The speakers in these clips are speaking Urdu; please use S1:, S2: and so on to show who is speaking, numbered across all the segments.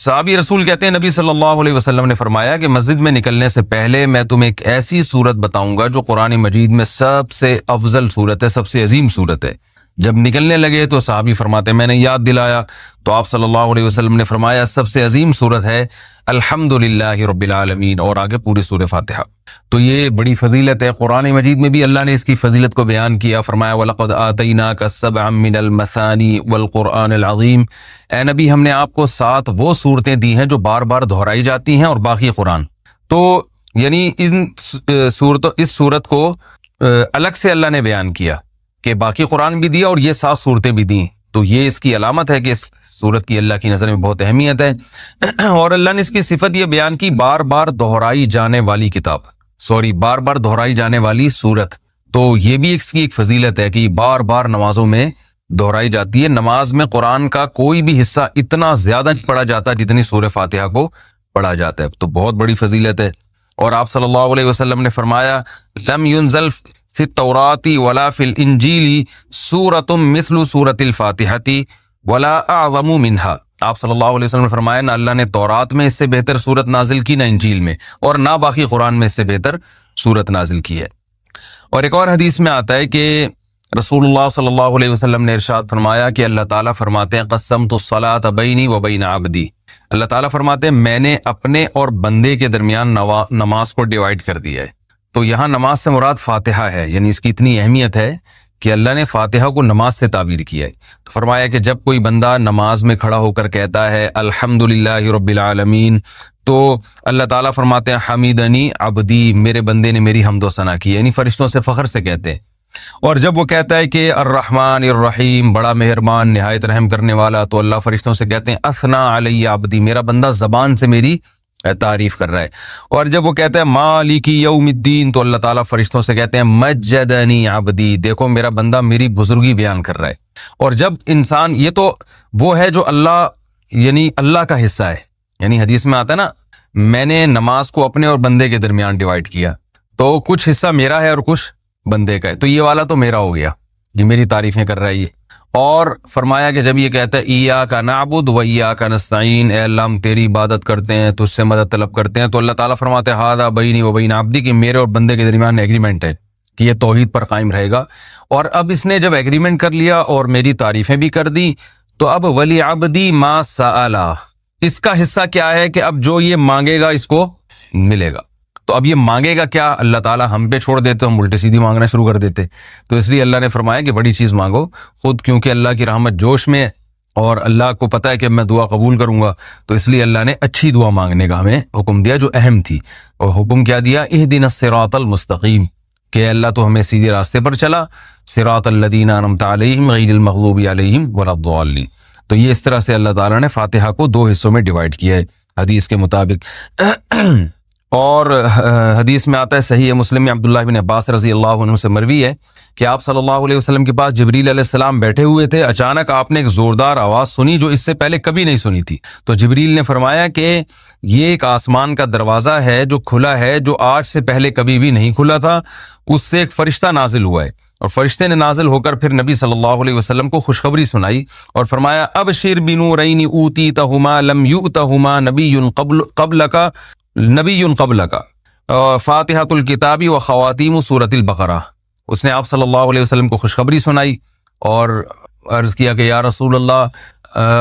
S1: صحابی رسول کہتے ہیں نبی صلی اللہ علیہ وسلم نے فرمایا کہ مسجد میں نکلنے سے پہلے میں تمہیں ایک ایسی صورت بتاؤں گا جو قرآن مجید میں سب سے افضل صورت ہے، سب سے عظیم صورت ہے۔ جب نکلنے لگے تو صحابی فرماتے ہیں میں نے یاد دلایا تو آپ صلی اللہ علیہ وسلم نے فرمایا سب سے عظیم صورت ہے الحمدللہ رب العالمین، اور آگے پوری سورہ فاتحہ۔ تو یہ بڑی فضیلت ہے، قرآن مجید میں بھی اللہ نے اس کی فضیلت کو بیان کیا، فرمایا وَلَقَدْ آتَيْنَاكَ سَبْعًا مِّنَ الْمَثَانِي وَالْقُرْآنِ الْعَظِيمِ، اے نبی ہم نے آپ کو 7 وہ صورتیں دی ہیں جو بار بار دہرائی جاتی ہیں اور باقی قرآن۔ تو یعنی اس صورت کو الگ سے اللہ نے بیان کیا کہ باقی قرآن بھی دیا اور یہ 7 صورتیں بھی دیں، تو یہ اس کی علامت ہے کہ اس صورت کی اللہ کی نظر میں بہت اہمیت ہے۔ اور اللہ نے اس کی صفت یہ بیان کی بار بار دہرائی جانے والی بار بار دہرائی جانے والی صورت، تو یہ بھی اس کی ایک فضیلت ہے کہ بار بار نمازوں میں دہرائی جاتی ہے۔ نماز میں قرآن کا کوئی بھی حصہ اتنا زیادہ نہیں پڑھا جاتا جتنی سورہ فاتحہ کو پڑھا جاتا ہے، تو بہت بڑی فضیلت ہے۔ اور آپ صلی اللہ علیہ وسلم نے فرمایا لم ينزل فی التوراۃ ولا فی الانجیل سورۃ مثل سورۃ الفاتحۃ ولا اعظم منها، آپ صلی اللہ علیہ وسلم نے فرمایا نہ اللہ نے تورات میں اس سے بہتر سورت نازل کی، نہ انجیل میں، اور نہ باقی قرآن میں اس سے بہتر سورت نازل کی ہے۔ اور ایک اور حدیث میں آتا ہے کہ رسول اللہ صلی اللہ علیہ وسلم نے ارشاد فرمایا کہ اللہ تعالیٰ فرماتے ہیں قسمت الصلاۃ بینی و بین عبدی، اللہ تعالیٰ فرماتے ہیں میں نے اپنے اور بندے کے درمیان نماز کو ڈیوائیڈ کر دیا ہے۔ تو یہاں نماز سے مراد فاتحہ ہے، یعنی اس کی اتنی اہمیت ہے کہ اللہ نے فاتحہ کو نماز سے تعبیر کیا ہے۔ تو فرمایا کہ جب کوئی بندہ نماز میں کھڑا ہو کر کہتا ہے الحمدللہ رب العالمین، تو اللہ تعالیٰ فرماتے ہیں حمیدنی عبدی، میرے بندے نے میری حمد و ثنا کی، یعنی فرشتوں سے فخر سے کہتے ہیں۔ اور جب وہ کہتا ہے کہ الرحمن الرحیم، بڑا مہربان نہایت رحم کرنے والا، تو اللہ فرشتوں سے کہتے ہیں اثنا علی عبدی، میرا بندہ زبان سے میری تعریف کر رہا ہے۔ اور جب وہ کہتا ہے مالک یوم الدین، تو اللہ تعالیٰ فرشتوں سے کہتے ہیں مجدنی عبدی، دیکھو میرا بندہ میری بزرگی بیان کر رہا ہے۔ اور جب انسان، یہ تو وہ ہے جو اللہ یعنی اللہ کا حصہ ہے، یعنی حدیث میں آتا ہے نا میں نے نماز کو اپنے اور بندے کے درمیان ڈیوائیڈ کیا، تو کچھ حصہ میرا ہے اور کچھ بندے کا ہے، تو یہ والا تو میرا ہو گیا، یہ میری تعریفیں کر رہا ہے یہ۔ اور فرمایا کہ جب یہ کہتا ہے ایاک نعبد و ایاک نستعین، اے اللہ ہم تیری عبادت کرتے ہیں، تجھ سے مدد طلب کرتے ہیں، تو اللہ تعالیٰ فرماتے ہیں ھذا بینی و بین عبدی، کہ میرے اور بندے کے درمیان ایگریمنٹ ہے کہ یہ توحید پر قائم رہے گا۔ اور اب اس نے جب ایگریمنٹ کر لیا اور میری تعریفیں بھی کر دی، تو اب ولی عبدی ما سأل، اس کا حصہ کیا ہے کہ اب جو یہ مانگے گا اس کو ملے گا۔ تو اب یہ مانگے گا کیا، اللہ تعالیٰ ہم پہ چھوڑ دیتے، ہم الٹی سیدھی مانگنا شروع کر دیتے، تو اس لیے اللہ نے فرمایا کہ بڑی چیز مانگو خود، کیونکہ اللہ کی رحمت جوش میں ہے اور اللہ کو پتہ ہے کہ میں دعا قبول کروں گا، تو اس لیے اللہ نے اچھی دعا مانگنے کا ہمیں حکم دیا جو اہم تھی۔ اور حکم کیا دیا، اہدنا الصراط المستقیم، کہ اللہ تو ہمیں سیدھے راستے پر چلا، صراط الذین انعمت علیہم غیر المغضوب علیہم ولا الضالین۔ تو یہ اس طرح سے اللہ تعالیٰ نے فاتحہ کو 2 حصوں میں ڈیوائیڈ کیا ہے حدیث کے مطابق۔ اور حدیث میں آتا ہے صحیح مسلم میں عبداللہ بن عباس رضی اللہ عنہ سے مروی ہے کہ آپ صلی اللہ علیہ وسلم کے پاس جبریل علیہ السلام بیٹھے ہوئے تھے، اچانک آپ نے ایک زوردار آواز سنی جو اس سے پہلے کبھی نہیں سنی تھی۔ تو جبریل نے فرمایا کہ یہ ایک آسمان کا دروازہ ہے جو کھلا ہے، جو آج سے پہلے کبھی بھی نہیں کھلا تھا، اس سے ایک فرشتہ نازل ہوا ہے، اور فرشتے نے نازل ہو کر پھر نبی صلی اللہ علیہ وسلم کو خوشخبری سنائی اور فرمایا ابشر بنورین اوتیتہما لم یؤتہما نبی قبلک فاتحۃ الکتاب و خواتیم سورۃ البقرہ۔ اس نے آپ صلی اللہ علیہ وسلم کو خوشخبری سنائی اور عرض کیا کہ یا رسول اللہ،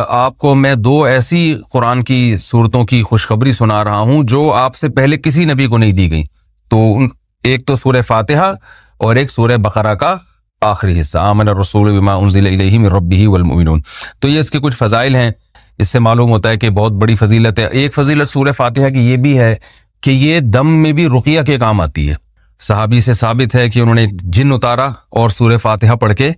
S1: آپ کو میں 2 ایسی قرآن کی صورتوں کی خوشخبری سنا رہا ہوں جو آپ سے پہلے کسی نبی کو نہیں دی گئی، تو ایک تو سورہ فاتحہ اور ایک سورہ بقرہ کا آخری حصہ آمن الرسول بما انزل الیہ من ربہ والمؤمنون۔ تو یہ اس کے کچھ فضائل ہیں، اس سے معلوم ہوتا ہے کہ بہت بڑی فضیلت ہے۔ ایک فضیلت سورہ فاتحہ کی یہ بھی ہے کہ یہ دم میں بھی رقیہ کے کام آتی ہے۔ صحابی سے ثابت ہے کہ انہوں نے جن اتارا اور سورہ فاتحہ پڑھ کے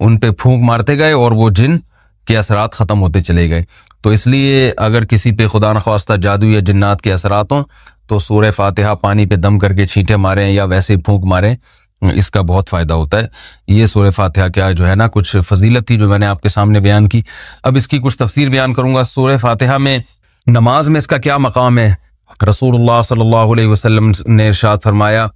S1: ان پہ پھونک مارتے گئے اور وہ جن کے اثرات ختم ہوتے چلے گئے۔ تو اس لیے اگر کسی پہ خدا نخواستہ جادو یا جنات کے اثرات ہوں تو سورہ فاتحہ پانی پہ دم کر کے چھینٹے ماریں یا ویسے پھونک ماریں، اس کا بہت فائدہ ہوتا ہے۔ یہ سورہ فاتحہ کیا جو ہے نا کچھ فضیلت تھی جو میں نے آپ کے سامنے بیان کی۔ اب اس کی کچھ تفسیر بیان کروں گا۔ سورہ فاتحہ میں نماز میں اس کا کیا مقام ہے؟ رسول اللہ صلی اللہ علیہ وسلم نے ارشاد فرمایا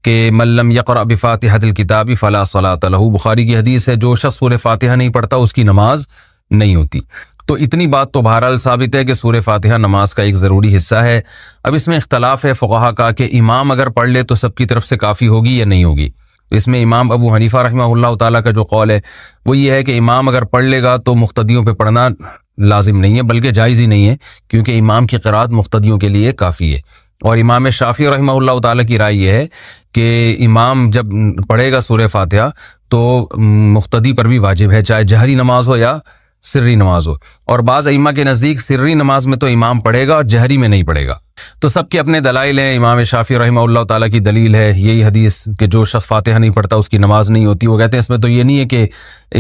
S1: کہ من لم یقرأ بفاتحۃ الکتاب فلا صلاۃ لہ، بخاری کی حدیث ہے، جو شخص سورہ فاتحہ نہیں پڑھتا اس کی نماز نہیں ہوتی۔ تو اتنی بات تو بہرحال ثابت ہے کہ سورہ فاتحہ نماز کا ایک ضروری حصہ ہے۔ اب اس میں اختلاف ہے فقہا کا کہ امام اگر پڑھ لے تو سب کی طرف سے کافی ہوگی یا نہیں ہوگی۔ اس میں امام ابو حنیفہ رحمہ اللہ تعالیٰ کا جو قول ہے وہ یہ ہے کہ امام اگر پڑھ لے گا تو مقتدیوں پہ پڑھنا لازم نہیں ہے، بلکہ جائز ہی نہیں ہے، کیونکہ امام کی قرات مقتدیوں کے لیے کافی ہے۔ اور امام شافعی رحمہ اللہ تعالیٰ کی رائے یہ ہے کہ امام جب پڑھے گا سورہ فاتحہ تو مقتدی پر بھی واجب ہے، چاہے جہری نماز ہو یا سری نماز ہو۔ اور بعض ائمہ کے نزدیک سری نماز میں تو امام پڑھے گا اور جہری میں نہیں پڑھے گا۔ تو سب کے اپنے دلائل ہیں۔ امام شافعی رحمہ اللہ تعالیٰ کی دلیل ہے یہی حدیث کہ جو شخص فاتحہ نہیں پڑھتا اس کی نماز نہیں ہوتی۔ وہ کہتے ہیں اس میں تو یہ نہیں ہے کہ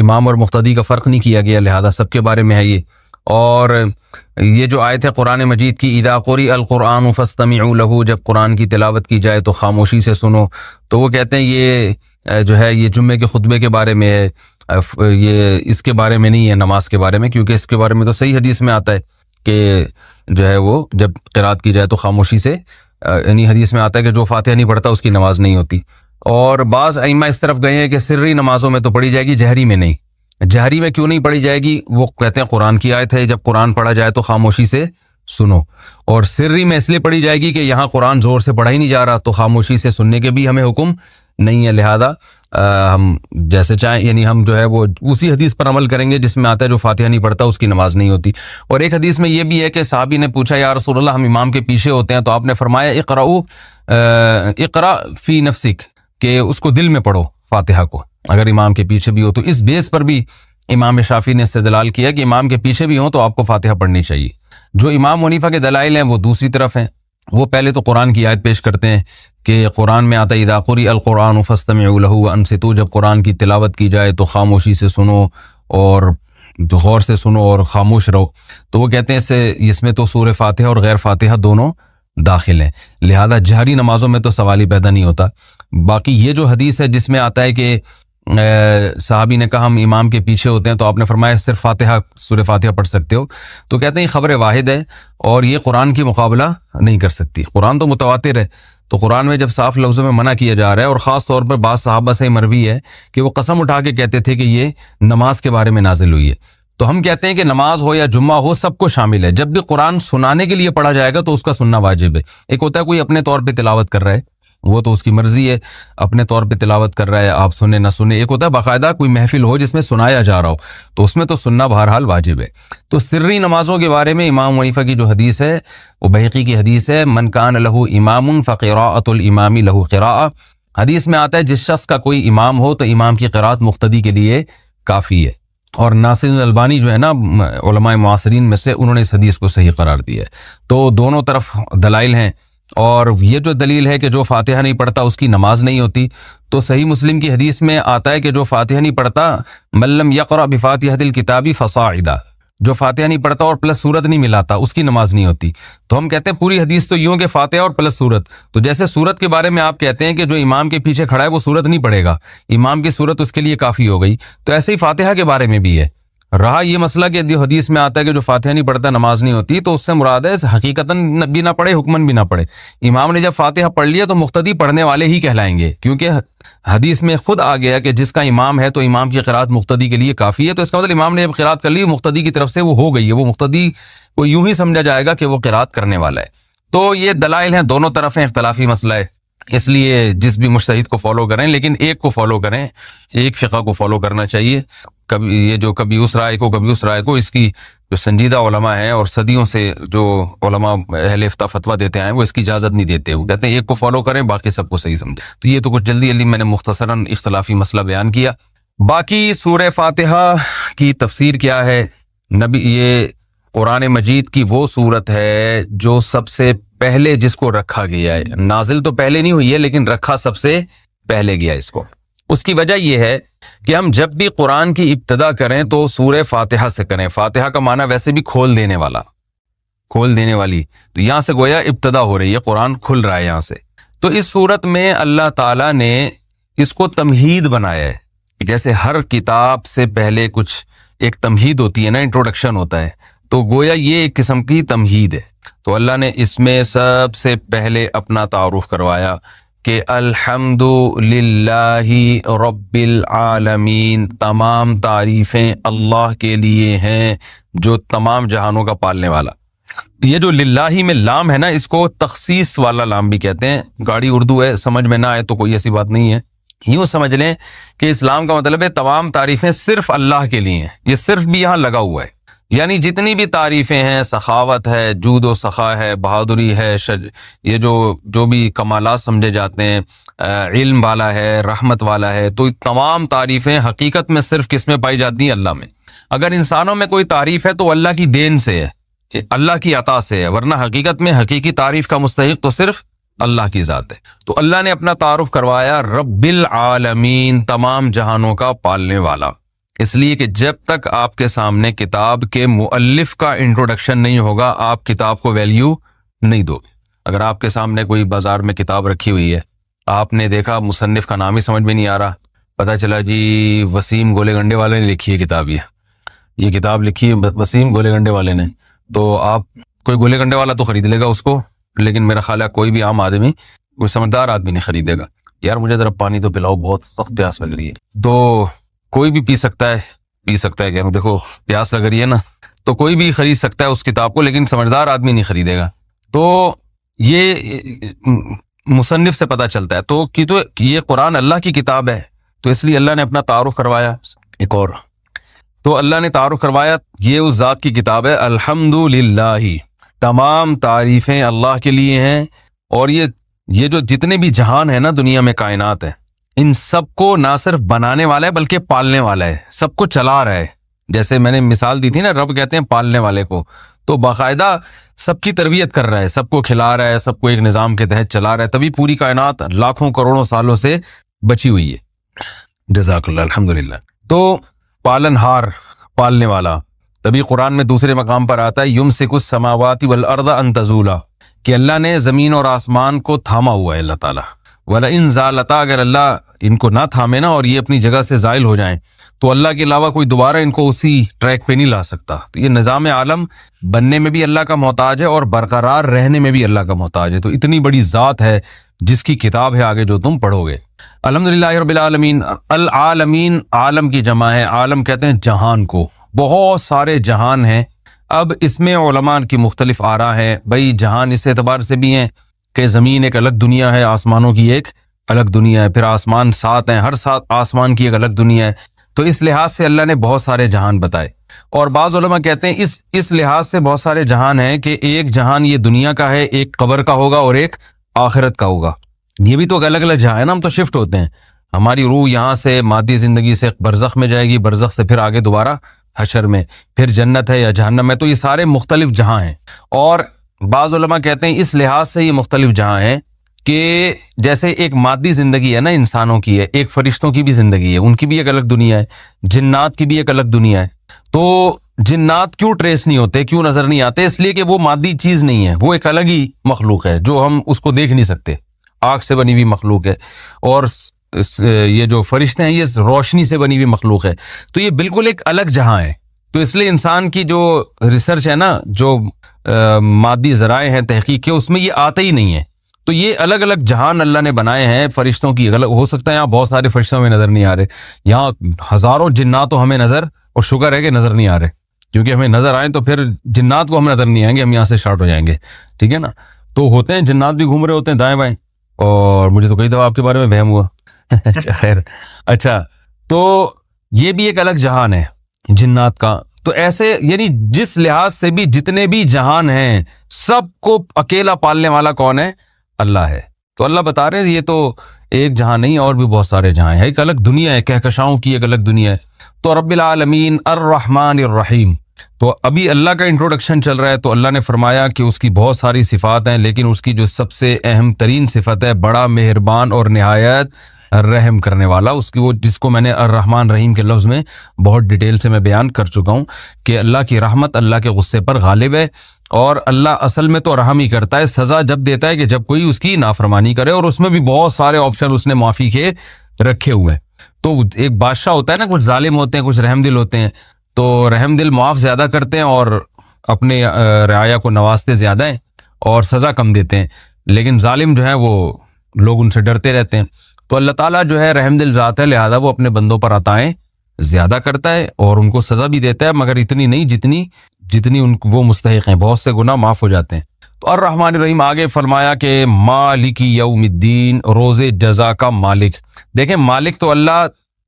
S1: امام اور مقتدی کا فرق نہیں کیا گیا، لہذا سب کے بارے میں ہے یہ۔ اور یہ جو آیت ہے قرآن مجید کی، اذا قرئ القرآن فاستمعوا لہ، جب قرآن کی تلاوت کی جائے تو خاموشی سے سنو، تو وہ کہتے ہیں یہ جو ہے یہ جمعے کے خطبے کے بارے میں ہے، یہ اس کے بارے میں نہیں ہے نماز کے بارے میں، کیونکہ اس کے بارے میں تو صحیح حدیث میں آتا ہے کہ جو ہے وہ جب قرات کی جائے تو خاموشی سے، یعنی حدیث میں آتا ہے کہ جو فاتحہ نہیں پڑھتا اس کی نماز نہیں ہوتی۔ اور بعض ائمہ اس طرف گئے ہیں کہ سری نمازوں میں تو پڑھی جائے گی، جہری میں نہیں۔ جہری میں کیوں نہیں پڑھی جائے گی؟ وہ کہتے ہیں قرآن کی آیت ہے جب قرآن پڑھا جائے تو خاموشی سے سنو، اور سری میں اس لیے پڑھی جائے گی کہ یہاں قرآن زور سے پڑھا ہی نہیں جا رہا، تو خاموشی سے سننے کے بھی ہمیں حکم نہیں ہے، لہذا ہم جیسے چاہیں، یعنی ہم جو ہے وہ اسی حدیث پر عمل کریں گے جس میں آتا ہے جو فاتحہ نہیں پڑھتا اس کی نماز نہیں ہوتی۔ اور ایک حدیث میں یہ بھی ہے کہ صحابی نے پوچھا یا رسول اللہ ہم امام کے پیچھے ہوتے ہیں، تو آپ نے فرمایا اقرا فی نفسک، کہ اس کو دل میں پڑھو فاتحہ کو اگر امام کے پیچھے بھی ہو۔ تو اس بیس پر بھی امام شافعی نے استدلال کیا کہ امام کے پیچھے بھی ہوں تو آپ کو فاتحہ پڑھنی چاہیے۔ جو امام حنیفہ کے دلائل ہیں وہ دوسری طرف ہیں، وہ پہلے تو قرآن کی آیت پیش کرتے ہیں کہ قرآن میں آتا ہے اذا قرئ القرآن فاستمعوا لہ وانصتوا، جب قرآن کی تلاوت کی جائے تو خاموشی سے سنو اور غور سے سنو اور خاموش رہو۔ تو وہ کہتے ہیں اس میں تو سورہ فاتحہ اور غیر فاتحہ دونوں داخل ہیں، لہذا جہری نمازوں میں تو سوال ہی پیدا نہیں ہوتا۔ باقی یہ جو حدیث ہے جس میں آتا ہے کہ صحابی نے کہا ہم امام کے پیچھے ہوتے ہیں تو آپ نے فرمایا صرف فاتحہ سورہ فاتحہ پڑھ سکتے ہو، تو کہتے ہیں خبر واحد ہے اور یہ قرآن کی مقابلہ نہیں کر سکتی۔ قرآن تو متواتر ہے، تو قرآن میں جب صاف لفظوں میں منع کیا جا رہا ہے، اور خاص طور پر بعض صحابہ سے مروی ہے کہ وہ قسم اٹھا کے کہتے تھے کہ یہ نماز کے بارے میں نازل ہوئی ہے، تو ہم کہتے ہیں کہ نماز ہو یا جمعہ ہو سب کو شامل ہے۔ جب بھی قرآن سنانے کے لیے پڑھا جائے گا تو اس کا سننا واجب ہے۔ ایک ہوتا ہے کوئی اپنے طور پہ تلاوت کر رہا ہے، وہ تو اس کی مرضی ہے، اپنے طور پہ تلاوت کر رہا ہے، آپ سنیں نہ سنیں۔ ایک ہوتا ہے باقاعدہ کوئی محفل ہو جس میں سنایا جا رہا ہو، تو اس میں تو سننا بہرحال واجب ہے۔ تو سری نمازوں کے بارے میں امام حنیفہ کی جو حدیث ہے وہ بہقی کی حدیث ہے، من کان لہ امام فقراءۃ الامام لہ قراءۃ، حدیث میں آتا ہے جس شخص کا کوئی امام ہو تو امام کی قرات مقتدی کے لیے کافی ہے۔ اور ناصر البانی جو ہے نا علماء معاصرین میں سے، انہوں نے اس حدیث کو صحیح قرار دیا ہے۔ تو دونوں طرف دلائل ہیں، اور یہ جو دلیل ہے کہ جو فاتحہ نہیں پڑھتا اس کی نماز نہیں ہوتی، تو صحیح مسلم کی حدیث میں آتا ہے کہ جو فاتحہ نہیں پڑھتا من لم یقرأ بفاتحۃ الکتاب فصاعدا، جو فاتحہ نہیں پڑھتا اور پلس سورت نہیں ملاتا اس کی نماز نہیں ہوتی۔ تو ہم کہتے ہیں پوری حدیث تو یوں کہ فاتحہ اور پلس سورت، تو جیسے سورت کے بارے میں آپ کہتے ہیں کہ جو امام کے پیچھے کھڑا ہے وہ سورت نہیں پڑھے گا، امام کی سورت اس کے لیے کافی ہو گئی، تو ایسے ہی فاتحہ کے بارے میں بھی ہے۔ رہا یہ مسئلہ کہ جو حدیث میں آتا ہے کہ جو فاتحہ نہیں پڑھتا نماز نہیں ہوتی، تو اس سے مراد ہے حقیقتاً بھی نہ پڑھے حکماً بھی نہ پڑھے۔ امام نے جب فاتحہ پڑھ لیا تو مقتدی پڑھنے والے ہی کہلائیں گے، کیونکہ حدیث میں خود آ گیا کہ جس کا امام ہے تو امام کی قرات مقتدی کے لیے کافی ہے، تو اس کا مطلب امام نے جب قرات کر لی مقتدی کی طرف سے وہ ہو گئی ہے، وہ مقتدی کو یوں ہی سمجھا جائے گا کہ وہ قرات کرنے والا ہے۔ تو یہ دلائل ہیں، دونوں طرف ہیں، اختلافی مسئلہ ہے، اس لیے جس بھی مجتہد کو فالو کریں، لیکن ایک کو فالو کریں، ایک فقہ کو فالو کرنا چاہیے۔ کبھی یہ جو کبھی اس رائے کو کبھی اس رائے کو، اس کی جو سنجیدہ علماء ہیں اور صدیوں سے جو علماء اہل فتویٰ دیتے ہیں وہ اس کی اجازت نہیں دیتے، وہ کہتے ہیں ایک کو فالو کریں باقی سب کو صحیح سمجھیں۔ تو یہ تو کچھ جلدی میں نے مختصراً اختلافی مسئلہ بیان کیا۔ باقی سورہ فاتحہ کی تفسیر کیا ہے؟ یہ قرآن مجید کی وہ سورت ہے جو سب سے پہلے جس کو رکھا گیا ہے، نازل تو پہلے نہیں ہوئی ہے لیکن رکھا سب سے پہلے گیا اس کو۔ اس کی وجہ یہ ہے کہ ہم جب بھی قرآن کی ابتدا کریں تو سورہ فاتحہ سے کریں۔ فاتحہ کا معنی ویسے بھی کھول دینے والا، کھول دینے والی، تو یہاں سے گویا ابتدا ہو رہی ہے، قرآن کھل رہا ہے یہاں سے۔ تو اس صورت میں اللہ تعالیٰ نے اس کو تمہید بنایا ہے، جیسے ہر کتاب سے پہلے کچھ ایک تمہید ہوتی ہے نا، انٹروڈکشن ہوتا ہے، تو گویا یہ ایک قسم کی تمہید ہے۔ تو اللہ نے اس میں سب سے پہلے اپنا تعارف کروایا کہ الحمد للہ رب العالمین، تمام تعریفیں اللہ کے لیے ہیں جو تمام جہانوں کا پالنے والا۔ یہ جو للہ میں لام ہے نا، اس کو تخصیص والا لام بھی کہتے ہیں۔ گاڑی اردو ہے، سمجھ میں نہ آئے تو کوئی ایسی بات نہیں ہے، یوں سمجھ لیں کہ اسلام کا مطلب ہے تمام تعریفیں صرف اللہ کے لیے ہیں۔ یہ صرف بھی یہاں لگا ہوا ہے، یعنی جتنی بھی تعریفیں ہیں، سخاوت ہے، جود و سخا ہے، بہادری ہے، یہ جو بھی کمالات سمجھے جاتے ہیں، علم والا ہے، رحمت والا ہے، تو تمام تعریفیں حقیقت میں صرف کس میں پائی جاتی ہیں؟ اللہ میں۔ اگر انسانوں میں کوئی تعریف ہے تو اللہ کی دین سے ہے، اللہ کی عطا سے ہے، ورنہ حقیقت میں حقیقی تعریف کا مستحق تو صرف اللہ کی ذات ہے۔ تو اللہ نے اپنا تعارف کروایا رب العالمین، تمام جہانوں کا پالنے والا، اس لیے کہ جب تک آپ کے سامنے کتاب کے مؤلف کا انٹروڈکشن نہیں ہوگا، آپ کتاب کو ویلیو نہیں دو گے۔ اگر آپ کے سامنے کوئی بازار میں کتاب رکھی ہوئی ہے، آپ نے دیکھا مصنف کا نام ہی سمجھ میں نہیں آ رہا، پتہ چلا جی وسیم گولے گنڈے والے نے لکھی ہے کتاب، یہ کتاب لکھی ہے وسیم گولے گنڈے والے نے، تو آپ کوئی گولے گنڈے والا تو خرید لے گا اس کو، لیکن میرا خیال ہے کوئی بھی عام آدمی، کوئی سمجھدار آدمی نہیں خریدے گا۔ یار مجھے ذرا پانی تو پلاؤ، بہت سخت پیاس لگ رہی ہے۔ تو کوئی بھی پی سکتا ہے کہ دیکھو پیاس لگ رہی ہے نا، تو کوئی بھی خرید سکتا ہے اس کتاب کو، لیکن سمجھدار آدمی نہیں خریدے گا۔ تو یہ مصنف سے پتہ چلتا ہے تو یہ قرآن اللہ کی کتاب ہے، تو اس لیے اللہ نے اپنا تعارف کروایا۔ ایک اور تو اللہ نے تعارف کروایا، یہ اس ذات کی کتاب ہے، الحمد للہ، تمام تعریفیں اللہ کے لیے ہیں۔ اور یہ جو جتنے بھی جہان ہیں نا دنیا میں، کائنات ہے، ان سب کو نہ صرف بنانے والا ہے بلکہ پالنے والا ہے، سب کو چلا رہا ہے۔ جیسے میں نے مثال دی تھی نا، رب کہتے ہیں پالنے والے کو، تو باقاعدہ سب کی تربیت کر رہا ہے، سب کو کھلا رہا ہے، سب کو ایک نظام کے تحت چلا رہا ہے، تبھی پوری کائنات لاکھوں کروڑوں سالوں سے بچی ہوئی ہے۔ جزاک اللہ، الحمدللہ۔ تو پالن ہار، پالنے والا، تبھی قرآن میں دوسرے مقام پر آتا ہے یمسک السماوات والارض ان تزولا، کہ اللہ نے زمین اور آسمان کو تھاما ہوا ہے اللہ تعالیٰ۔ وَلَئِن زَالَتَا، اگر اللہ ان کو نہ تھامے نا اور یہ اپنی جگہ سے زائل ہو جائیں تو اللہ کے علاوہ کوئی دوبارہ ان کو اسی ٹریک پہ نہیں لا سکتا۔ تو یہ نظام عالم بننے میں بھی اللہ کا محتاج ہے اور برقرار رہنے میں بھی اللہ کا محتاج ہے۔ تو اتنی بڑی ذات ہے جس کی کتاب ہے آگے جو تم پڑھو گے۔ الحمدللہ رب العالمین، العالمین عالم کی جمع ہے، عالم کہتے ہیں جہان کو، بہت سارے جہان ہیں۔ اب اس میں علماء کی مختلف آراء ہیں، بھئی جہان اس اعتبار سے بھی ہیں کہ زمین ایک الگ دنیا ہے، آسمانوں کی ایک الگ دنیا ہے، پھر آسمان 7 ہیں، ہر 7 آسمان کی ایک الگ دنیا ہے، تو اس لحاظ سے اللہ نے بہت سارے جہان بتائے۔ اور بعض علماء کہتے ہیں اس لحاظ سے بہت سارے جہان ہیں کہ ایک جہان یہ دنیا کا ہے، ایک قبر کا ہوگا اور ایک آخرت کا ہوگا۔ یہ بھی تو الگ الگ جہاں ہے نا، ہم تو شفٹ ہوتے ہیں، ہماری روح یہاں سے مادی زندگی سے برزخ میں جائے گی، برزخ سے پھر آگے دوبارہ حشر میں، پھر جنت ہے یا جہنم ہے، تو یہ سارے مختلف جہاں ہیں۔ اور بعض علماء کہتے ہیں اس لحاظ سے یہ مختلف جہاں ہیں کہ جیسے ایک مادی زندگی ہے نا انسانوں کی ہے، ایک فرشتوں کی بھی زندگی ہے، ان کی بھی ایک الگ دنیا ہے، جنات کی بھی ایک الگ دنیا ہے۔ تو جنات کیوں ٹریس نہیں ہوتے، کیوں نظر نہیں آتے؟ اس لیے کہ وہ مادی چیز نہیں ہے، وہ ایک الگ ہی مخلوق ہے جو ہم اس کو دیکھ نہیں سکتے، آگ سے بنی ہوئی مخلوق ہے۔ اور یہ جو فرشتے ہیں یہ روشنی سے بنی ہوئی مخلوق ہے، تو یہ بالکل ایک الگ جہاں ہے۔ تو اس لیے انسان کی جو ریسرچ ہے نا، جو مادی ذرائع ہیں تحقیق کے، اس میں یہ آتا ہی نہیں ہے۔ تو یہ الگ الگ جہان اللہ نے بنائے ہیں فرشتوں کی، الگ ہو سکتا ہے یہاں بہت سارے فرشتوں میں نظر نہیں آ رہے، یہاں ہزاروں جنات تو ہمیں نظر، اور شکر ہے کہ نظر نہیں آ رہے، کیونکہ ہمیں نظر آئیں تو پھر جنات کو ہم نظر نہیں آئیں گے، ہم یہاں سے شارٹ ہو جائیں گے، ٹھیک ہے نا۔ تو ہوتے ہیں جنات بھی گھوم رہے ہوتے ہیں دائیں بائیں، اور مجھے تو کئی دفعہ آپ کے بارے میں وہم ہوا۔ خیر، اچھا، تو یہ بھی ایک الگ جہان ہے جنات کا۔ تو ایسے یعنی جس لحاظ سے بھی جتنے بھی جہان ہیں سب کو اکیلا پالنے والا کون ہے؟ اللہ ہے۔ تو اللہ بتا رہے ہیں یہ تو ایک جہاں نہیں، اور بھی بہت سارے جہاں ہیں، ایک الگ دنیا ہے، کہکشاؤں کی ایک الگ دنیا ہے۔ تو رب العالمین الرحمن الرحیم، تو ابھی اللہ کا انٹروڈکشن چل رہا ہے، تو اللہ نے فرمایا کہ اس کی بہت ساری صفات ہیں، لیکن اس کی جو سب سے اہم ترین صفت ہے، بڑا مہربان اور نہایت رحم کرنے والا، اس کی وہ جس کو میں نے الرحمن رحیم کے لفظ میں بہت ڈیٹیل سے میں بیان کر چکا ہوں کہ اللہ کی رحمت اللہ کے غصے پر غالب ہے، اور اللہ اصل میں تو رحم ہی کرتا ہے، سزا جب دیتا ہے کہ جب کوئی اس کی نافرمانی کرے، اور اس میں بھی بہت سارے آپشن اس نے معافی کے رکھے ہوئے ہیں۔ تو ایک بادشاہ ہوتا ہے نا، کچھ ظالم ہوتے ہیں، کچھ رحم دل ہوتے ہیں، تو رحم دل معاف زیادہ کرتے ہیں اور اپنے رعایا کو نوازتے زیادہ ہیں اور سزا کم دیتے ہیں، لیکن ظالم جو ہے وہ لوگ ان سے ڈرتے رہتے ہیں. تو اللہ تعالیٰ جو ہے رحم دل ذات ہے، لہذا وہ اپنے بندوں پر عطائیں زیادہ کرتا ہے اور ان کو سزا بھی دیتا ہے، مگر اتنی نہیں جتنی وہ مستحق ہیں. بہت سے گناہ معاف ہو جاتے ہیں. تو الرحمن الرحیم آگے فرمایا کہ مالک یوم الدین، روز جزا کا مالک. دیکھیں مالک تو اللہ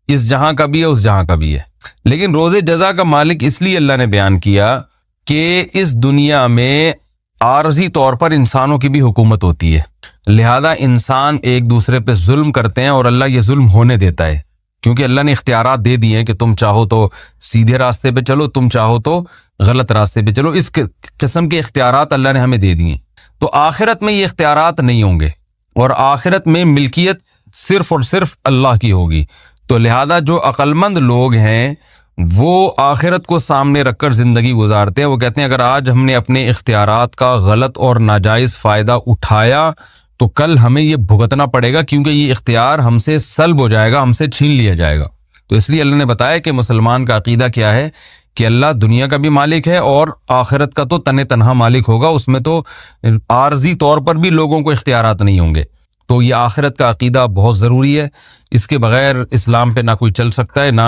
S1: اس جہاں کا بھی ہے اس جہاں کا بھی ہے، لیکن روز جزا کا مالک اس لیے اللہ نے بیان کیا کہ اس دنیا میں عارضی طور پر انسانوں کی بھی حکومت ہوتی ہے، لہذا انسان ایک دوسرے پہ ظلم کرتے ہیں اور اللہ یہ ظلم ہونے دیتا ہے، کیونکہ اللہ نے اختیارات دے دیے ہیں کہ تم چاہو تو سیدھے راستے پہ چلو، تم چاہو تو غلط راستے پہ چلو. اس قسم کے اختیارات اللہ نے ہمیں دے دیے. تو آخرت میں یہ اختیارات نہیں ہوں گے اور آخرت میں ملکیت صرف اور صرف اللہ کی ہوگی. تو لہذا جو عقل مند لوگ ہیں وہ آخرت کو سامنے رکھ کر زندگی گزارتے ہیں. وہ کہتے ہیں اگر آج ہم نے اپنے اختیارات کا غلط اور ناجائز فائدہ اٹھایا تو کل ہمیں یہ بھگتنا پڑے گا، کیونکہ یہ اختیار ہم سے سلب ہو جائے گا، ہم سے چھین لیا جائے گا. تو اس لیے اللہ نے بتایا کہ مسلمان کا عقیدہ کیا ہے کہ اللہ دنیا کا بھی مالک ہے اور آخرت کا تو تنہا مالک ہوگا، اس میں تو عارضی طور پر بھی لوگوں کو اختیارات نہیں ہوں گے. تو یہ آخرت کا عقیدہ بہت ضروری ہے، اس کے بغیر اسلام پہ نہ کوئی چل سکتا ہے نہ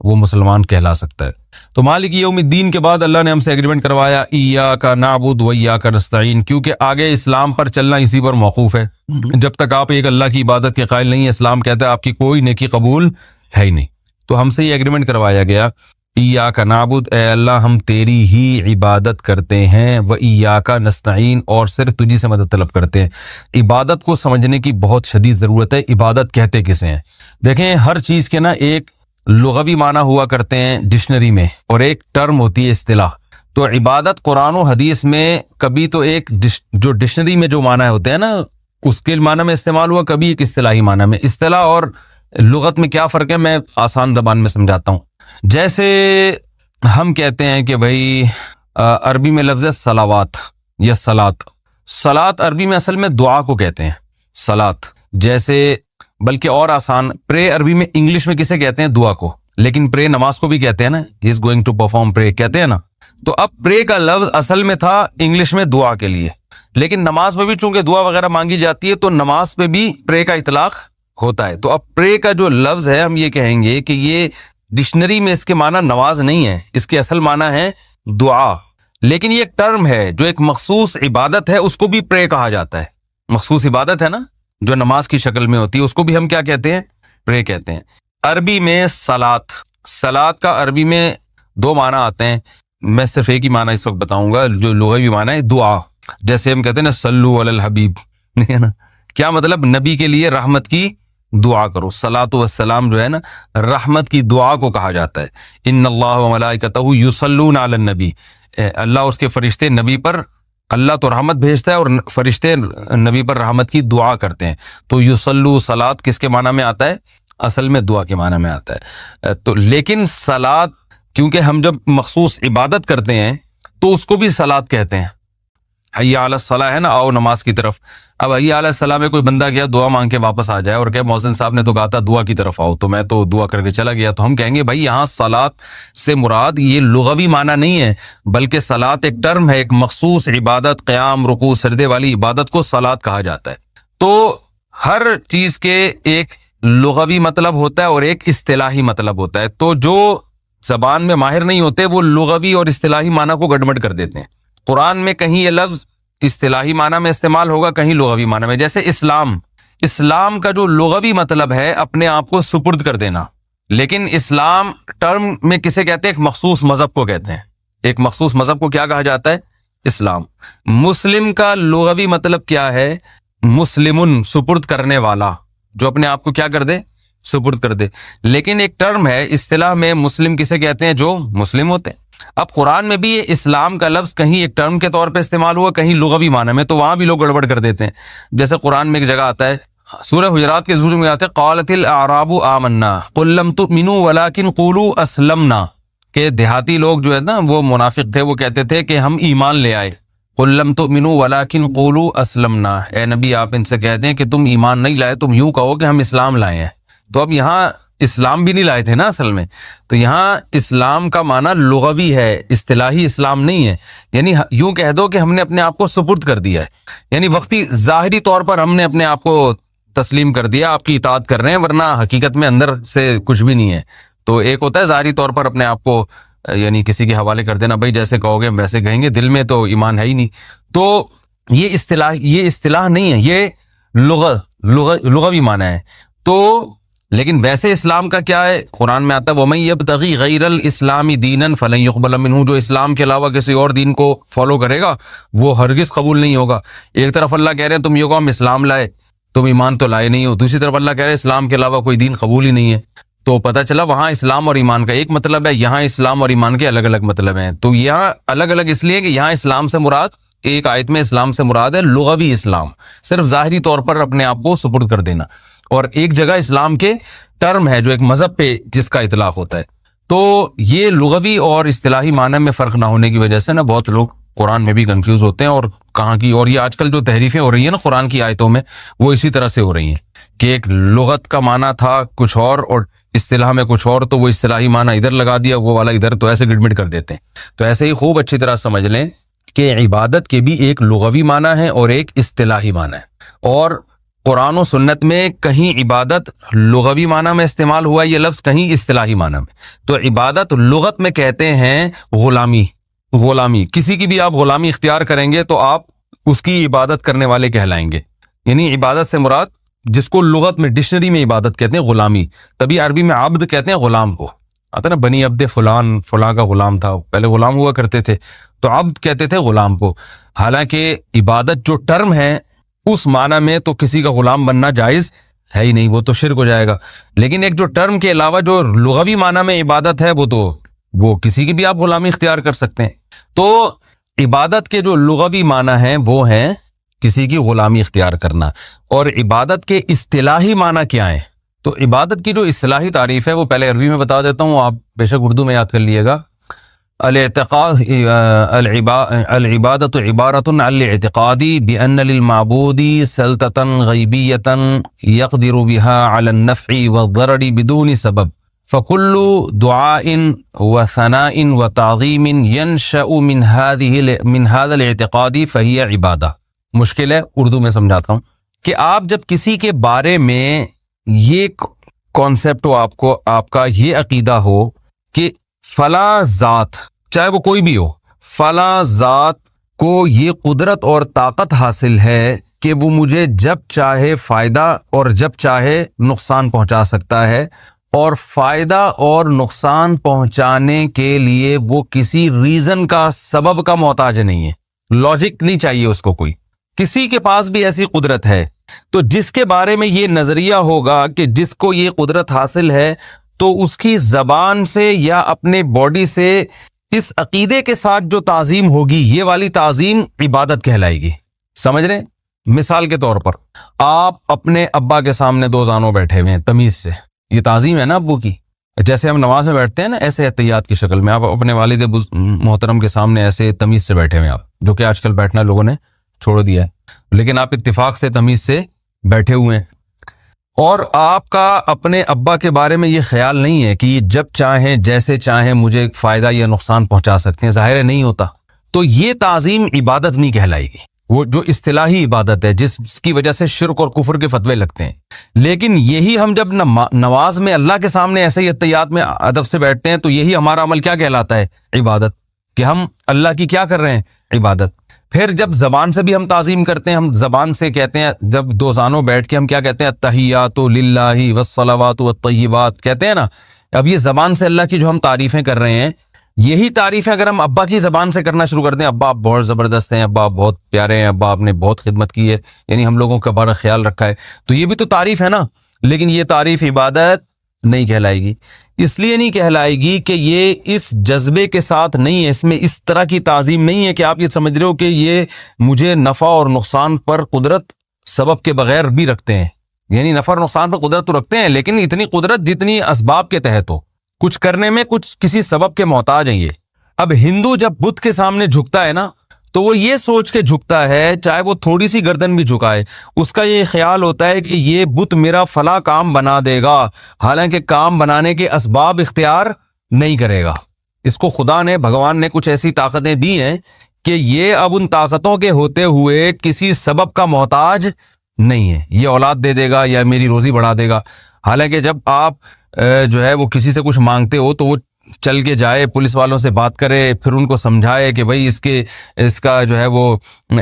S1: وہ مسلمان کہلا سکتا ہے. تو مالک یوم الدین کے بعد اللہ نے ہم سے ایگریمنٹ کروایا ایاک نعبد و ایاک نستعین، کیونکہ آگے اسلام پر چلنا اسی پر موقوف ہے. جب تک آپ ایک اللہ کی عبادت کے قائل نہیں ہیں، اسلام کہتا ہے آپ کی کوئی نیکی قبول ہے ہی نہیں. تو ہم سے یہ ایگریمنٹ کروایا گیا ایاک نعبد، اے اللہ ہم تیری ہی عبادت کرتے ہیں، و ایاک نستعین، اور صرف تجھی سے مدد طلب کرتے ہیں. عبادت کو سمجھنے کی بہت شدید ضرورت ہے. عبادت کہتے کسے ہیں؟ دیکھیں ہر چیز کے نا ایک لغوی معنی ہوا کرتے ہیں ڈکشنری میں اور ایک ٹرم ہوتی ہے اصطلاح. تو عبادت قرآن و حدیث میں کبھی تو ایک جو ڈکشنری میں جو معنی ہوتے ہیں نا اس کے معنی میں استعمال ہوا، کبھی ایک اصطلاحی معنی میں. اصطلاح اور لغت میں کیا فرق ہے میں آسان زبان میں سمجھاتا ہوں. جیسے ہم کہتے ہیں کہ بھائی عربی میں لفظ ہے صلوات یا صلات. صلات عربی میں اصل میں دعا کو کہتے ہیں صلات. جیسے بلکہ اور آسان پرے عربی میں انگلش میں کسے کہتے ہیں؟ دعا کو. لیکن پرے نماز کو بھی کہتے ہیں نا، ہی از گوئنگ ٹو پرفارم پرے کہتے ہیں نا. تو اب پرے کا لفظ اصل میں تھا انگلش میں دعا کے لیے، لیکن نماز میں بھی چونکہ دعا وغیرہ مانگی جاتی ہے تو نماز پہ بھی پرے کا اطلاق ہوتا ہے. تو اب پرے کا جو لفظ ہے ہم یہ کہیں گے کہ یہ ڈکشنری میں اس کے معنی نماز نہیں ہے، اس کے اصل معنی ہے دعا. لیکن یہ ایک ٹرم ہے جو ایک مخصوص عبادت ہے، اس کو بھی پرے کہا جاتا ہے. مخصوص عبادت ہے نا جو نماز کی شکل میں ہوتی ہے، اس کو بھی ہم کیا کہتے ہیں؟ پرے کہتے ہیں. عربی میں صلات، صلات کا عربی میں دو معنی آتے ہیں. میں صرف ایک ہی معنی اس وقت بتاؤں گا جو لغوی معنی ہے دعا. جیسے ہم کہتے ہیں نا صلو علی الحبیب، کیا مطلب؟ نبی کے لیے رحمت کی دعا کرو. صلاۃ والسلام جو ہے نا رحمت کی دعا کو کہا جاتا ہے. ان اللہ و ملائکتہ یصلون علی النبی، اللہ اور اس کے فرشتے نبی پر، اللہ تو رحمت بھیجتا ہے اور فرشتے نبی پر رحمت کی دعا کرتے ہیں. تو یصلو صلات کس کے معنی میں آتا ہے؟ اصل میں دعا کے معنی میں آتا ہے. تو لیکن صلات کیونکہ ہم جب مخصوص عبادت کرتے ہیں تو اس کو بھی صلات کہتے ہیں. حی علی الصلاۃ ہے نا، آؤ نماز کی طرف. اب حی علی الصلاۃ میں کوئی بندہ گیا دعا مانگ کے واپس آ جائے اور کہ مؤذن صاحب نے تو کہا تھا دعا کی طرف آؤ، تو میں تو دعا کر کے چلا گیا، تو ہم کہیں گے بھائی یہاں صلات سے مراد یہ لغوی معنی نہیں ہے، بلکہ صلات ایک ٹرم ہے، ایک مخصوص عبادت، قیام رکوع سجدے والی عبادت کو صلات کہا جاتا ہے. تو ہر چیز کے ایک لغوی مطلب ہوتا ہے اور ایک اصطلاحی مطلب ہوتا ہے. تو جو زبان میں ماہر نہیں ہوتے وہ لغوی اور اصطلاحی معنی کو گڑبڑ کر دیتے ہیں. قرآن میں کہیں یہ لفظ اصطلاحی معنی میں استعمال ہوگا، کہیں لغوی معنی میں. جیسے اسلام، اسلام کا جو لغوی مطلب ہے اپنے آپ کو سپرد کر دینا، لیکن اسلام ٹرم میں کسے کہتے ہیں؟ ایک مخصوص مذہب کو کہتے ہیں. ایک مخصوص مذہب کو کیا کہا جاتا ہے؟ اسلام. مسلم کا لغوی مطلب کیا ہے؟ مسلمن، سپرد کرنے والا، جو اپنے آپ کو کیا کر دے؟ سپرد کر دے. لیکن ایک ٹرم ہے اصطلاح میں مسلم کسے کہتے ہیں؟ جو مسلم ہوتے ہیں. اب قرآن میں بھی یہ اسلام کا لفظ کہیں ایک ٹرم کے طور پہ استعمال ہوا، کہیں لغوی معنی میں، تو وہاں بھی لوگ گڑبڑ کر دیتے ہیں. جیسے قرآن میں ایک جگہ آتا ہے سورہ حجرات کے سورہ میں آتا ہے قالت الاعراب آمنا قل لم تؤمنوا ولکن قولوا اسلمنا، کہ دیہاتی لوگ جو ہے نا وہ منافق تھے، وہ کہتے تھے کہ ہم ایمان لے آئے. قل لم تؤمنوا ولکن قولوا اسلمنا، اے نبی آپ ان سے کہہ دیں کہ تم ایمان نہیں لائے، تم یوں کہو کہ ہم اسلام لائے ہیں. تو اب یہاں اسلام بھی نہیں لائے تھے نا اصل میں، تو یہاں اسلام کا معنی لغوی ہے، اصطلاحی اسلام نہیں ہے. یعنی یوں کہہ دو کہ ہم نے اپنے آپ کو سپرد کر دیا ہے، یعنی وقتی ظاہری طور پر ہم نے اپنے آپ کو تسلیم کر دیا، آپ کی اطاعت کر رہے ہیں، ورنہ حقیقت میں اندر سے کچھ بھی نہیں ہے۔ تو ایک ہوتا ہے ظاہری طور پر اپنے آپ کو یعنی کسی کے حوالے کر دینا، بھائی جیسے کہو گے ویسے کہیں گے، دل میں تو ایمان ہے ہی نہیں۔ تو یہ اصطلاح نہیں ہے، یہ لغوی معنی ہے۔ تو لیکن ویسے اسلام کا کیا ہے؟ قرآن میں آتا ہے وَمَن يَبْتَغِي غَيْرَ الْإِسْلَامِ دِينًا فَلَن يُقْبَلَ مِنْهُ، جو اسلام کے علاوہ کسی اور دین کو فالو کرے گا وہ ہرگز قبول نہیں ہوگا۔ ایک طرف اللہ کہہ رہے ہیں تم یہ کہو ہم اسلام لائے، تم ایمان تو لائے نہیں ہو، دوسری طرف اللہ کہہ رہے ہیں اسلام کے علاوہ کوئی دین قبول ہی نہیں ہے۔ تو پتہ چلا وہاں اسلام اور ایمان کا ایک مطلب ہے، یہاں اسلام اور ایمان کے الگ الگ مطلب ہیں۔ تو یہاں الگ الگ اس لیے کہ یہاں اسلام سے مراد، ایک آیت میں اسلام سے مراد ہے لغوی اسلام، صرف ظاہری طور پر اپنے آپ کو سپرد کر دینا، اور ایک جگہ اسلام کے ٹرم ہے جو ایک مذہب پہ جس کا اطلاق ہوتا ہے۔ تو یہ لغوی اور اصطلاحی معنی میں فرق نہ ہونے کی وجہ سے نا بہت لوگ قرآن میں بھی کنفیوز ہوتے ہیں، اور کہاں کی، اور یہ آج کل جو تحریفیں ہو رہی ہیں نا قرآن کی آیتوں میں وہ اسی طرح سے ہو رہی ہیں کہ ایک لغت کا معنی تھا کچھ اور اصطلاح میں کچھ اور، تو وہ اصطلاحی معنی ادھر لگا دیا، وہ والا ادھر، تو ایسے گڑمٹ کر دیتے ہیں۔ تو ایسے ہی خوب اچھی طرح سمجھ لیں کہ عبادت کے بھی ایک لغوی معنی ہے اور ایک اصطلاحی معنی ہے، اور قرآن و سنت میں کہیں عبادت لغوی معنی میں استعمال ہوا ہے یہ لفظ، کہیں اصطلاحی معنی میں۔ تو عبادت لغت میں کہتے ہیں غلامی، کسی کی بھی آپ غلامی اختیار کریں گے تو آپ اس کی عبادت کرنے والے کہلائیں گے، یعنی عبادت سے مراد جس کو لغت میں ڈکشنری میں عبادت کہتے ہیں غلامی، تبھی عربی میں عبد کہتے ہیں غلام کو، آتا نا بنی عبد فلاں کا غلام تھا، پہلے غلام ہوا کرتے تھے تو عبد کہتے تھے غلام کو۔ حالانکہ عبادت جو ٹرم ہے اس معنی میں تو کسی کا غلام بننا جائز ہے ہی نہیں، وہ تو شرک ہو جائے گا۔ لیکن ایک جو ٹرم کے علاوہ جو لغوی معنی میں عبادت ہے وہ کسی کی بھی آپ غلامی اختیار کر سکتے ہیں۔ تو عبادت کے جو لغوی معنی ہیں وہ ہیں کسی کی غلامی اختیار کرنا، اور عبادت کے اصطلاحی معنی کیا ہیں؟ تو عبادت کی جو اصطلاحی تعریف ہے وہ پہلے عربی میں بتا دیتا ہوں، آپ بے شک اردو میں یاد کر لیے گا۔ العبادت عبارت عن الاعتقاد بأن للمعبود سلطة غیبیة يقدر بها على النفع والضرر بدون سبب، فكل دعاء وثناء وتعظیم ينشأ من هذا الاعتقاد فهي عبادہ۔ مشکل ہے، اردو میں سمجھاتا ہوں کہ آپ جب کسی کے بارے میں یہ کانسیپٹ ہو، آپ کا یہ عقیدہ ہو کہ فلاں ذات، چاہے وہ کوئی بھی ہو، فلاں ذات کو یہ قدرت اور طاقت حاصل ہے کہ وہ مجھے جب چاہے فائدہ اور جب چاہے نقصان پہنچا سکتا ہے، اور فائدہ اور نقصان پہنچانے کے لیے وہ کسی ریزن کا، سبب کا محتاج نہیں ہے، لاجک نہیں چاہیے اس کو کوئی، کسی کے پاس بھی ایسی قدرت ہے۔ تو جس کے بارے میں یہ نظریہ ہوگا کہ جس کو یہ قدرت حاصل ہے، تو اس کی زبان سے یا اپنے باڈی سے اس عقیدے کے ساتھ جو تعظیم ہوگی، یہ والی تعظیم عبادت کہلائے گی۔ سمجھ رہے ہیں؟ مثال کے طور پر آپ اپنے ابا کے سامنے دو زانوں بیٹھے ہوئے ہیں تمیز سے، یہ تعظیم ہے نا ابو کی، جیسے ہم نماز میں بیٹھتے ہیں نا ایسے احتیاط کی شکل میں، آپ اپنے والد محترم کے سامنے ایسے تمیز سے بیٹھے ہوئے ہیں آپ، جو کہ آج کل بیٹھنا لوگوں نے چھوڑ دیا ہے، لیکن آپ اتفاق سے تمیز سے بیٹھے ہوئے ہیں، اور آپ کا اپنے ابا کے بارے میں یہ خیال نہیں ہے کہ یہ جب چاہیں جیسے چاہیں مجھے فائدہ یا نقصان پہنچا سکتے ہیں، ظاہر ہے نہیں ہوتا، تو یہ تعظیم عبادت نہیں کہلائے گی، وہ جو اصطلاحی عبادت ہے جس کی وجہ سے شرک اور کفر کے فتوے لگتے ہیں۔ لیکن یہی ہم جب نماز میں اللہ کے سامنے ایسے ہی احتیاط میں ادب سے بیٹھتے ہیں، تو یہی ہمارا عمل کیا کہلاتا ہے؟ عبادت، کہ ہم اللہ کی کیا کر رہے ہیں؟ عبادت۔ پھر جب زبان سے بھی ہم تعظیم کرتے ہیں، ہم زبان سے کہتے ہیں، جب دو زانوں بیٹھ کے ہم کیا کہتے ہیں؟ التحیات للہ والصلوات والطیبات کہتے ہیں نا۔ اب یہ زبان سے اللہ کی جو ہم تعریفیں کر رہے ہیں، یہی تعریفیں اگر ہم ابا کی زبان سے کرنا شروع کر دیں، ابا آپ بہت زبردست ہیں، ابا آپ بہت پیارے ہیں، ابا آپ نے بہت خدمت کی ہے، یعنی ہم لوگوں کا بڑا خیال رکھا ہے، تو یہ بھی تو تعریف ہے نا، لیکن یہ تعریف عبادت نہیں کہلائے گی۔ اس لیے نہیں کہلائے گی کہ یہ اس جذبے کے ساتھ نہیں ہے، اس میں اس طرح کی تعظیم نہیں ہے کہ آپ یہ سمجھ رہے ہو کہ یہ مجھے نفع اور نقصان پر قدرت سبب کے بغیر بھی رکھتے ہیں، یعنی نفع اور نقصان پر قدرت تو رکھتے ہیں لیکن اتنی قدرت جتنی اسباب کے تحت ہو، کچھ کرنے میں کچھ کسی سبب کے محتاج ہیں یہ۔ اب ہندو جب بت کے سامنے جھکتا ہے نا، تو وہ یہ سوچ کے جھکتا ہے، چاہے وہ تھوڑی سی گردن بھی جھکائے، اس کا یہ خیال ہوتا ہے کہ یہ بت میرا فلاں کام بنا دے گا، حالانکہ کام بنانے کے اسباب اختیار نہیں کرے گا۔ اس کو خدا نے، بھگوان نے کچھ ایسی طاقتیں دی ہیں کہ یہ اب ان طاقتوں کے ہوتے ہوئے کسی سبب کا محتاج نہیں ہے، یہ اولاد دے دے گا یا میری روزی بڑھا دے گا۔ حالانکہ جب آپ جو ہے وہ کسی سے کچھ مانگتے ہو تو وہ چل کے جائے، پولیس والوں سے بات کرے، پھر ان کو سمجھائے کہ بھائی اس کا جو ہے وہ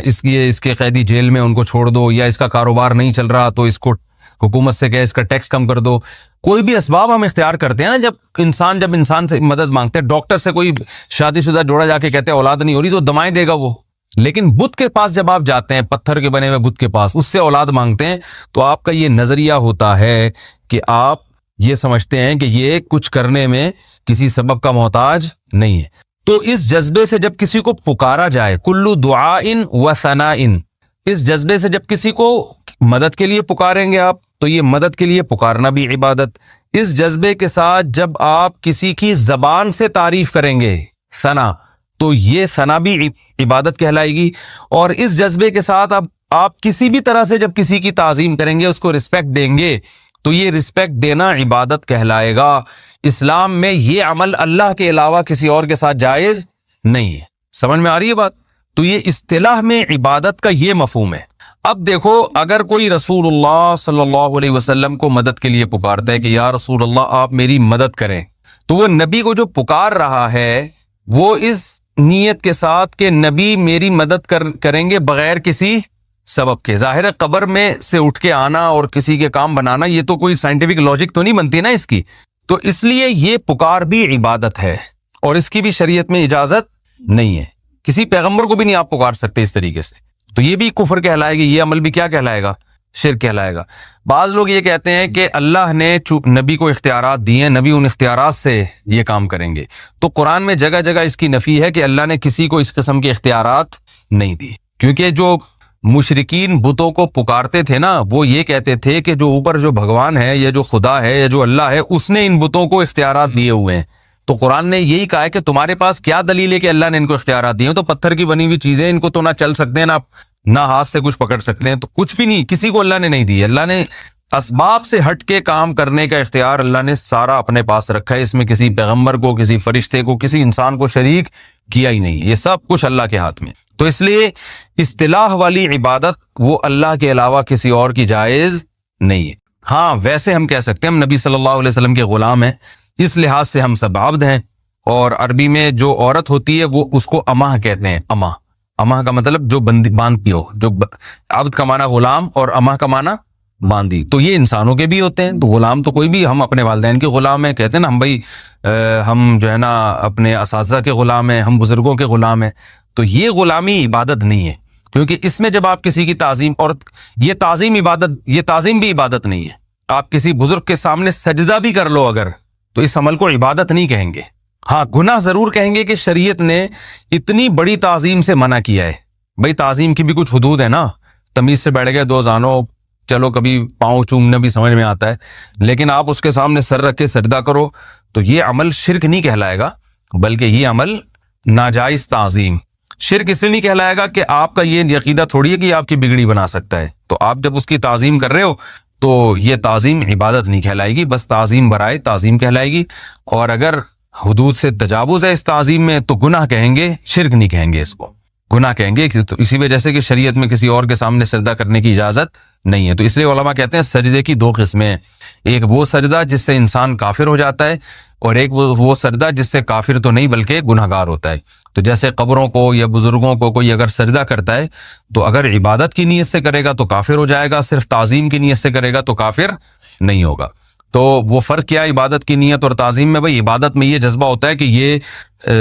S1: اس کے قیدی جیل میں ان کو چھوڑ دو، یا اس کا کاروبار نہیں چل رہا تو اس کو حکومت سے کہے اس کا ٹیکس کم کر دو۔ کوئی بھی اسباب ہم اختیار کرتے ہیں نا، جب انسان سے مدد مانگتے ہیں، ڈاکٹر سے کوئی شادی شدہ جوڑا جا کے کہتے ہیں اولاد نہیں ہو رہی تو دمائیں دے گا وہ، لیکن بت کے پاس جب آپ جاتے ہیں، پتھر کے بنے ہوئے بت کے پاس، اس سے اولاد مانگتے ہیں، تو آپ کا یہ نظریہ ہوتا ہے کہ آپ یہ سمجھتے ہیں کہ یہ کچھ کرنے میں کسی سبب کا محتاج نہیں ہے۔ تو اس جذبے سے جب کسی کو پکارا جائے، کلو دعاء و ثناء، اس جذبے سے جب کسی کو مدد کے لیے پکاریں گے آپ، تو یہ مدد کے لیے پکارنا بھی عبادت۔ اس جذبے کے ساتھ جب آپ کسی کی زبان سے تعریف کریں گے، ثنا، تو یہ ثنا بھی عبادت کہلائے گی۔ اور اس جذبے کے ساتھ اب آپ کسی بھی طرح سے جب کسی کی تعظیم کریں گے، اس کو رسپیکٹ دیں گے، تو یہ رسپیکٹ دینا عبادت کہلائے گا۔ اسلام میں یہ عمل اللہ کے علاوہ کسی اور کے ساتھ جائز نہیں ہے۔ سمجھ میں آ رہی ہے بات؟ تو یہ اصطلاح میں عبادت کا یہ مفہوم ہے۔ اب دیکھو، اگر کوئی رسول اللہ صلی اللہ علیہ وسلم کو مدد کے لیے پکارتا ہے کہ یا رسول اللہ آپ میری مدد کریں، تو وہ نبی کو جو پکار رہا ہے وہ اس نیت کے ساتھ کہ نبی میری مدد کریں گے بغیر کسی سبب کے۔ ظاہر ہے قبر میں سے اٹھ کے آنا اور کسی کے کام بنانا، یہ تو کوئی سائنٹیفک لاجک تو نہیں بنتی نا اس کی، تو اس لیے یہ پکار بھی عبادت ہے، اور اس کی بھی شریعت میں اجازت نہیں ہے۔ کسی پیغمبر کو بھی نہیں آپ پکار سکتے اس طریقے سے، تو یہ بھی کفر کہلائے گی، یہ عمل بھی کیا کہلائے گا؟ شرک کہلائے گا۔ بعض لوگ یہ کہتے ہیں کہ اللہ نے نبی کو اختیارات دیے ہیں، نبی ان اختیارات سے یہ کام کریں گے، تو قرآن میں جگہ جگہ اس کی نفی ہے کہ اللہ نے کسی کو اس قسم کے اختیارات نہیں دیے، کیونکہ جو مشرکین بتوں کو پکارتے تھے نا، وہ یہ کہتے تھے کہ جو اوپر جو بھگوان ہے یا جو خدا ہے یا جو اللہ ہے، اس نے ان بتوں کو اختیارات دیے ہوئے ہیں۔ تو قرآن نے یہی کہا ہے کہ تمہارے پاس کیا دلیل ہے کہ اللہ نے ان کو اختیارات دیے ہیں؟ تو پتھر کی بنی ہوئی چیزیں، ان کو تو نہ چل سکتے ہیں، نہ ہاتھ سے کچھ پکڑ سکتے ہیں، تو کچھ بھی نہیں، کسی کو اللہ نے نہیں دی۔ اللہ نے اسباب سے ہٹ کے کام کرنے کا اختیار اللہ نے سارا اپنے پاس رکھا ہے، اس میں کسی پیغمبر کو، کسی فرشتے کو، کسی انسان کو شریک کیا ہی نہیں، یہ سب کچھ اللہ کے ہاتھ میں۔ تو اس لیے اصطلاح والی عبادت وہ اللہ کے علاوہ کسی اور کی جائز نہیں ہے۔ ہاں ویسے ہم کہہ سکتے ہیں ہم نبی صلی اللہ علیہ وسلم کے غلام ہیں، اس لحاظ سے ہم سب عبد ہیں، اور عربی میں جو عورت ہوتی ہے وہ اس کو اماں کہتے ہیں۔ اماں کا مطلب جو باندھی ہو، جو عبد کا معنی غلام اور اماں کا معنی باندھی، تو یہ انسانوں کے بھی ہوتے ہیں۔ تو غلام تو کوئی بھی، ہم اپنے والدین کے غلام ہیں، کہتے ہیں نا ہم بھائی ہم جو ہے نا اپنے اساتذہ کے غلام ہیں، ہم بزرگوں کے غلام ہیں، تو یہ غلامی عبادت نہیں ہے، کیونکہ اس میں جب آپ کسی کی تعظیم، اور یہ تعظیم بھی عبادت نہیں ہے۔ آپ کسی بزرگ کے سامنے سجدہ بھی کر لو اگر، تو اس عمل کو عبادت نہیں کہیں گے۔ ہاں گناہ ضرور کہیں گے کہ شریعت نے اتنی بڑی تعظیم سے منع کیا ہے۔ بھائی تعظیم کی بھی کچھ حدود ہے نا، تمیز سے بیٹھ گئے دو زانوں، چلو کبھی پاؤں چومنا بھی سمجھ میں آتا ہے، لیکن آپ اس کے سامنے سر رکھ کے سجدہ کرو تو یہ عمل شرک نہیں کہلائے گا، بلکہ یہ عمل ناجائز تعظیم۔ شرک اس لیے نہیں کہلائے گا کہ آپ کا یہ عقیدہ تھوڑی ہے کہ آپ کی بگڑی بنا سکتا ہے، تو آپ جب اس کی تعظیم کر رہے ہو تو یہ تعظیم عبادت نہیں کہلائے گی، بس تعظیم برائے تعظیم کہلائے گی۔ اور اگر حدود سے تجاوز ہے اس تعظیم میں تو گناہ کہیں گے، شرک نہیں کہیں گے، اس کو گناہ کہیں گے۔ تو اسی وجہ سے کہ شریعت میں کسی اور کے سامنے سجدہ کرنے کی اجازت نہیں ہے، تو اس لیے علماء کہتے ہیں سجدے کی دو قسمیں ہیں، ایک وہ سجدہ جس سے انسان کافر ہو جاتا ہے، اور ایک وہ سجدہ جس سے کافر تو نہیں بلکہ گناہگار ہوتا ہے۔ تو جیسے قبروں کو یا بزرگوں کو کوئی اگر سجدہ کرتا ہے تو اگر عبادت کی نیت سے کرے گا تو کافر ہو جائے گا، صرف تعظیم کی نیت سے کرے گا تو کافر نہیں ہوگا۔ تو وہ فرق کیا عبادت کی نیت اور تعظیم میں؟ بھائی عبادت میں یہ جذبہ ہوتا ہے کہ یہ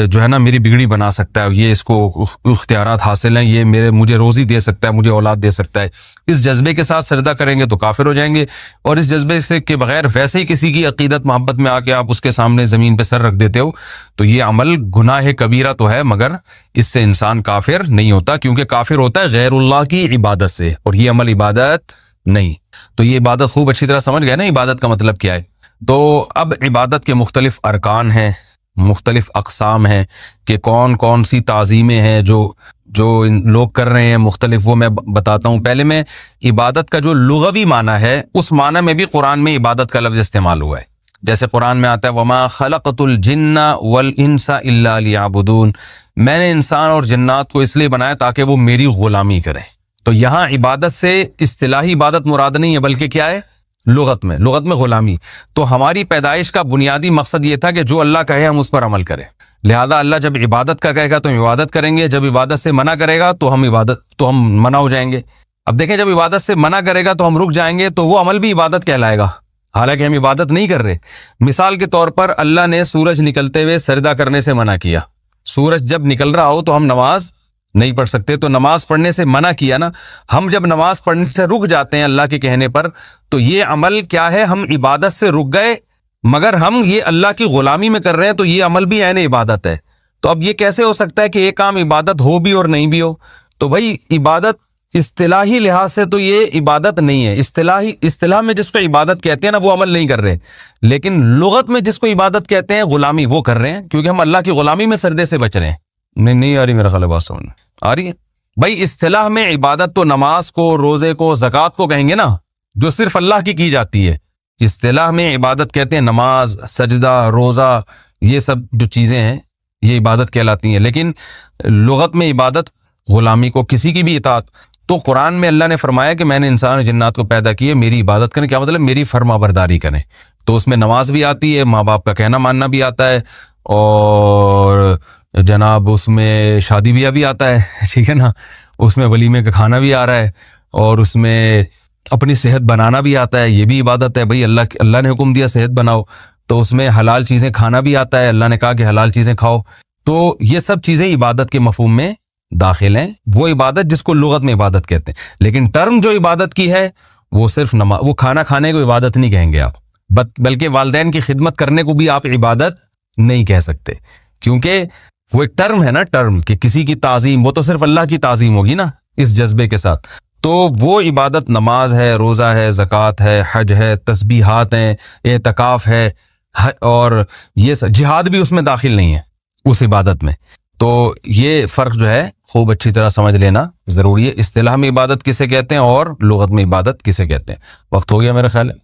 S1: جو ہے نا میری بگڑی بنا سکتا ہے، یہ اس کو اختیارات حاصل ہیں، یہ مجھے روزی دے سکتا ہے، مجھے اولاد دے سکتا ہے، اس جذبے کے ساتھ سجدہ کریں گے تو کافر ہو جائیں گے۔ اور اس جذبے سے کے بغیر ویسے ہی کسی کی عقیدت محبت میں آ کے آپ اس کے سامنے زمین پہ سر رکھ دیتے ہو تو یہ عمل گناہ کبیرہ تو ہے، مگر اس سے انسان کافر نہیں ہوتا، کیونکہ کافر ہوتا ہے غیر اللہ کی عبادت سے، اور یہ عمل عبادت نہیں۔ تو یہ عبادت خوب اچھی طرح سمجھ گئے نا عبادت کا مطلب کیا ہے۔ تو اب عبادت کے مختلف ارکان ہیں، مختلف اقسام ہیں کہ کون کون سی تعظیمیں ہیں جو لوگ کر رہے ہیں مختلف، وہ میں بتاتا ہوں۔ پہلے میں عبادت کا جو لغوی معنی ہے اس معنی میں بھی قرآن میں عبادت کا لفظ استعمال ہوا ہے، جیسے قرآن میں آتا ہے وَمَا خَلَقْتُ الْجِنَّ وَالْإِنسَ إِلَّا لِيَعْبُدُونَ، میں نے انسان اور جنات کو اس لیے بنایا تاکہ وہ میری غلامی کریں۔ تو یہاں عبادت سے اصطلاحی عبادت مراد نہیں ہے، بلکہ کیا ہے؟ لغت میں غلامی۔ تو ہماری پیدائش کا بنیادی مقصد یہ تھا کہ جو اللہ کہے ہم اس پر عمل کریں، لہذا اللہ جب عبادت کا کہے گا تو ہم عبادت کریں گے، جب عبادت سے منع کرے گا تو ہم منع ہو جائیں گے۔ اب دیکھیں، جب عبادت سے منع کرے گا تو ہم رک جائیں گے، تو وہ عمل بھی عبادت کہلائے گا، حالانکہ ہم عبادت نہیں کر رہے۔ مثال کے طور پر اللہ نے سورج نکلتے ہوئے سجدہ کرنے سے منع کیا۔ سورج جب نکل رہا ہو تو ہم نماز نہیں پڑھ سکتے، تو نماز پڑھنے سے منع کیا نا۔ ہم جب نماز پڑھنے سے رک جاتے ہیں اللہ کے کہنے پر، تو یہ عمل کیا ہے؟ ہم عبادت سے رک گئے، مگر ہم یہ اللہ کی غلامی میں کر رہے ہیں، تو یہ عمل بھی عین عبادت ہے۔ تو اب یہ کیسے ہو سکتا ہے کہ ایک کام عبادت ہو بھی اور نہیں بھی ہو؟ تو بھائی عبادت اصطلاحی لحاظ سے تو یہ عبادت نہیں ہے۔ اصطلاح میں جس کو عبادت کہتے ہیں نا، وہ عمل نہیں کر رہے، لیکن لغت میں جس کو عبادت کہتے ہیں، غلامی، وہ کر رہے ہیں، کیونکہ ہم اللہ کی غلامی میں سردے سے بچ رہے ہیں۔ نہیں آ رہی میرا خیال ہے بات سمجھ آ رہی ہے؟ بھائی اصطلاح میں عبادت تو نماز کو، روزے کو، زکوٰۃ کو کہیں گے نا، جو صرف اللہ کی جاتی ہے۔ اصطلاح میں عبادت کہتے ہیں نماز، سجدہ، روزہ، یہ سب جو چیزیں ہیں یہ عبادت کہلاتی ہیں۔ لیکن لغت میں عبادت غلامی کو، کسی کی بھی اطاعت۔ تو قرآن میں اللہ نے فرمایا کہ میں نے انسان اور جنات کو پیدا کیے میری عبادت کریں، کیا مطلب؟ میری فرما برداری کریں۔ تو اس میں نماز بھی آتی ہے، ماں باپ کا کہنا ماننا بھی آتا ہے، اور جناب اس میں شادی بیاہ بھی آتا ہے، ٹھیک ہے نا، اس میں ولیمے کا کھانا بھی آ رہا ہے، اور اس میں اپنی صحت بنانا بھی آتا ہے، یہ بھی عبادت ہے۔ بھائی اللہ نے حکم دیا صحت بناؤ، تو اس میں حلال چیزیں کھانا بھی آتا ہے، اللہ نے کہا کہ حلال چیزیں کھاؤ۔ تو یہ سب چیزیں عبادت کے مفہوم میں داخل ہیں، وہ عبادت جس کو لغت میں عبادت کہتے ہیں۔ لیکن ٹرم جو عبادت کی ہے وہ صرف نماز، وہ کھانا کھانے کو عبادت نہیں کہیں گے آپ، بلکہ والدین کی خدمت کرنے کو بھی آپ عبادت نہیں کہہ سکتے، کیونکہ وہ ایک ٹرم ہے نا، ٹرم کہ کسی کی تعظیم، وہ تو صرف اللہ کی تعظیم ہوگی نا اس جذبے کے ساتھ۔ تو وہ عبادت نماز ہے، روزہ ہے، زکوٰۃ ہے، حج ہے، تسبیحات ہیں، اعتکاف ہے، اور یہ جہاد بھی اس میں داخل نہیں ہے اس عبادت میں۔ تو یہ فرق جو ہے خوب اچھی طرح سمجھ لینا ضروری ہے، اصطلاح میں عبادت کسے کہتے ہیں اور لغت میں عبادت کسے کہتے ہیں۔ وقت ہو گیا میرا خیال ہے۔